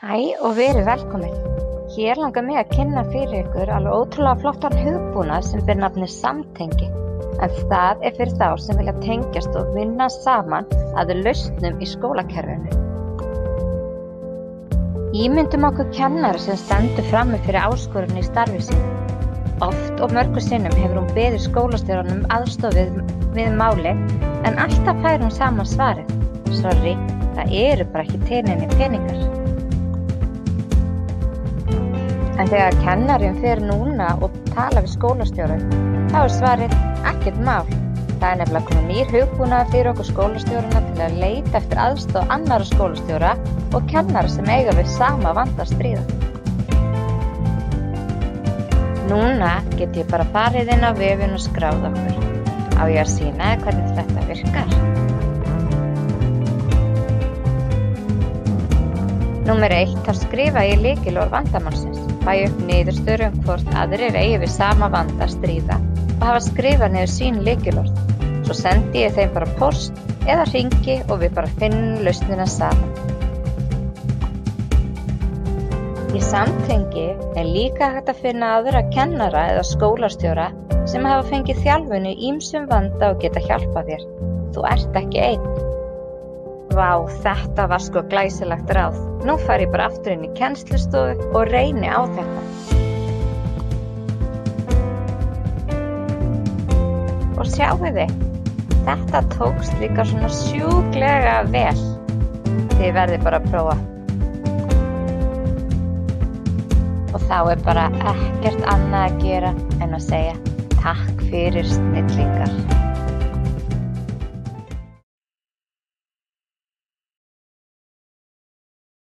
Hæ og verið velkomin. Hér langar mig að kynna fyrir ykkur alveg ótrúlega flottan hugbúnað sem ber nafnið samtengi. En það er fyrir þá sem vilja tengjast og vinna saman að lausnum í skólakerfinu. Ímyndum okkur kennara sem stendur frammi fyrir áskorun í starfi sínu. Oft og mörgum sinnum hefur hún beðið skólastjóranum aðstoð við máli en alltaf fær hún saman svarið. Sorry, það eru bara ekki til neinir peningar. En þegar kennarinn fer núna og tala við skólastjórann, þá er svarið ekkert mál. Það er nefnilega komið nýr hugbúnaður fyrir okkur skólastjórana til að leita eftir aðstoð annarra skólastjóra og kennara sem eiga við sama vanda að stríða. Núna get ég bara farið inn á vefinn og skráð okkur. Á ég að sýna hvernig þetta virkar. Númer 1, þá skrifa ég lykilorð vandamálsins. Fæ upp niðurstöður hvort aðrir eigi við sama vanda að stríða og hafa skrifað niður sín lykilorð. Svo sendi ég þeim bara post eða hringi og við bara finnum lausnina saman. Í samtengi er líka hægt að finna aðra kennara eða skólastjóra sem hafa fengið þjálfun í ýmsum vanda og geta hjálpað þér. Þú ert ekki einn. Vá, þetta var sko glæsilegt ráð. Nú fari ég bara aftur inn í kennslustofu og reyni á þetta. Og sjáið þið, þetta tókst líka svona sjúklega vel. Þið verðið bara að prófa. Og þá er bara ekkert annað að gera en að segja takk fyrir snillingar.